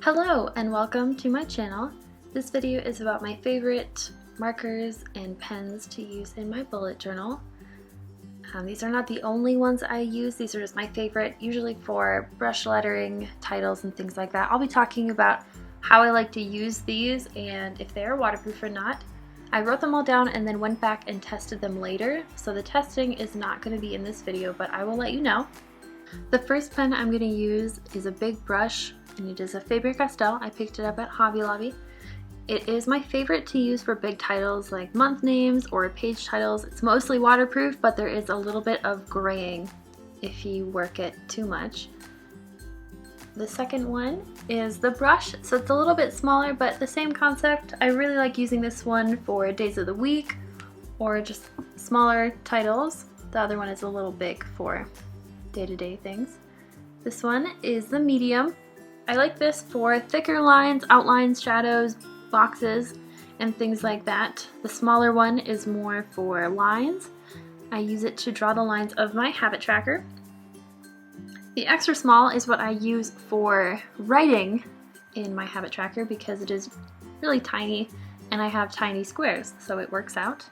Hello and welcome to my channel. This video is about my favorite markers and pens to use in my bullet journal. These are not the only ones I use, these are just my favorite, usually for brush lettering, titles, and things like that. I'll be talking about how I like to use these and if they are waterproof or not. I wrote them all down and then went back and tested them later, so the testing is not going to be in this video, but I will let you know. The first pen I'm going to use is a big brush, and it is a Faber-Castell. I picked it up at Hobby Lobby. It is my favorite to use for big titles like month names or page titles. It's mostly waterproof, but there is a little bit of graying if you work it too much. The second one is the brush, so it's a little bit smaller, but the same concept. I really like using this one for days of the week or just smaller titles. The other one is a little big for day-to-day things. This one is the medium. I like this for thicker lines, outlines, shadows, boxes, and things like that. The smaller one is more for lines. I use it to draw the lines of my habit tracker. The extra small is what I use for writing in my habit tracker because it is really tiny and I have tiny squares, so it works out.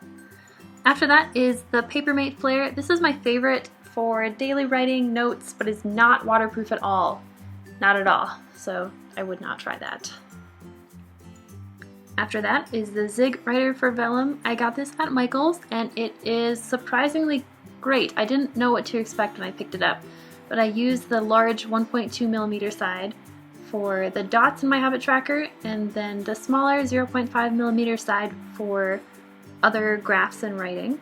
After that is the Papermate Flair. This is my favorite for daily writing notes, but it's not waterproof at all. Not at all, so I would not try that. After that is the Zig Writer for Vellum. I got this at Michael's and it is surprisingly great. I didn't know what to expect when I picked it up, but I used the large 1.2mm side for the dots in my habit tracker and then the smaller 0.5mm side for other graphs and writing.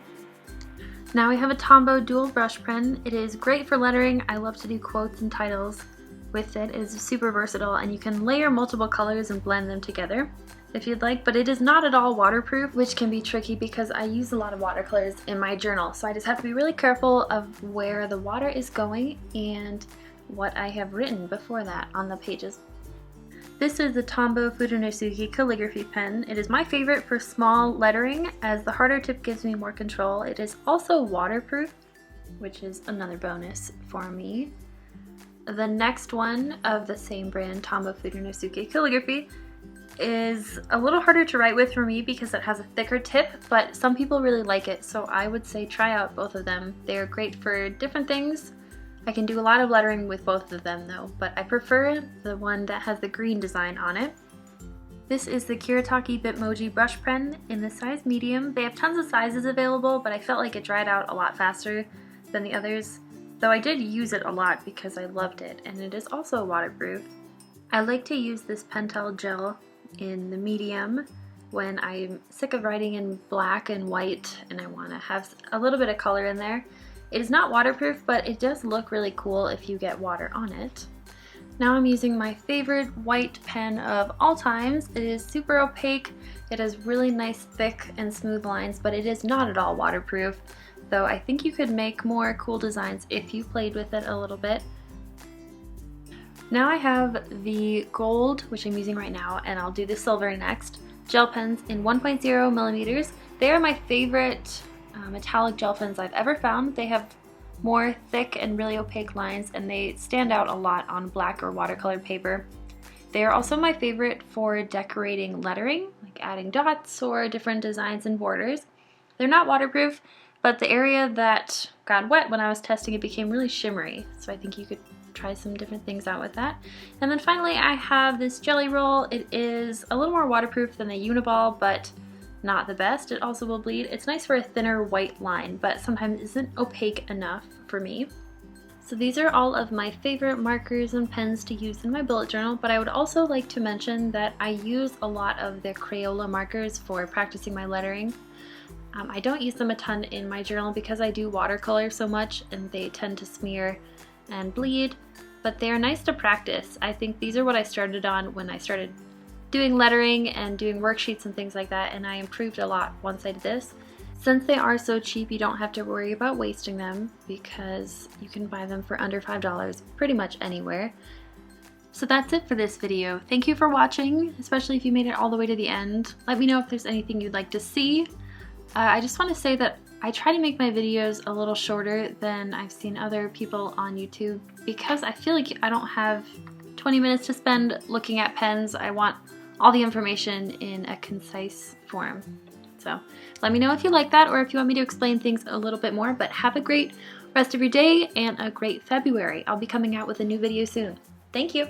Now we have a Tombow dual brush pen. It is great for lettering. I love to do quotes and titles with it. It is super versatile and you can layer multiple colors and blend them together if you'd like, but it is not at all waterproof, which can be tricky because I use a lot of watercolors in my journal, so I just have to be really careful of where the water is going and what I have written before that on the pages. This is the Tombow Fudenosuke calligraphy pen. It is my favorite for small lettering as the harder tip gives me more control. It is also waterproof, which is another bonus for me. The next one of the same brand, Tombow Fudenosuke calligraphy, is a little harder to write with for me because it has a thicker tip, but some people really like it, so I would say try out both of them. They are great for different things. I can do a lot of lettering with both of them though, but I prefer the one that has the green design on it. This is the Kuretake Bitmoji brush pen in the size medium. They have tons of sizes available, but I felt like it dried out a lot faster than the others, though I did use it a lot because I loved it, and it is also waterproof. I like to use this Pentel gel in the medium when I'm sick of writing in black and white and I want to have a little bit of color in there. It is not waterproof, but it does look really cool if you get water on it. Now I'm using my favorite white pen of all times. It is super opaque. It has really nice thick and smooth lines, but it is not at all waterproof, though I think you could make more cool designs if you played with it a little bit. Now I have the gold, which I'm using right now, and I'll do the silver next. Gel pens in 1.0mm. They are my favorite metallic gel pens I've ever found. They have more thick and really opaque lines and they stand out a lot on black or watercolor paper. They are also my favorite for decorating lettering, like adding dots or different designs and borders. They're not waterproof, but the area that got wet when I was testing it became really shimmery, so I think you could try some different things out with that. And then finally I have this jelly roll. It is a little more waterproof than the Uniball, but not the best. It also will bleed. It's nice for a thinner white line, but sometimes isn't opaque enough for me. So these are all of my favorite markers and pens to use in my bullet journal, but I would also like to mention that I use a lot of the Crayola markers for practicing my lettering. I don't use them a ton in my journal because I do watercolor so much and they tend to smear and bleed, but they are nice to practice. I think these are what I started on when I started doing lettering and doing worksheets and things like that, and I improved a lot once I did this. Since they are so cheap, you don't have to worry about wasting them because you can buy them for under $5 pretty much anywhere. So that's it for this video. Thank you for watching, especially if you made it all the way to the end. Let me know if there's anything you'd like to see. I just want to say that I try to make my videos a little shorter than I've seen other people on YouTube because I feel like I don't have 20 minutes to spend looking at pens. I want all the information in a concise form. So let me know if you like that or if you want me to explain things a little bit more, but have a great rest of your day and a great February. I'll be coming out with a new video soon. Thank you.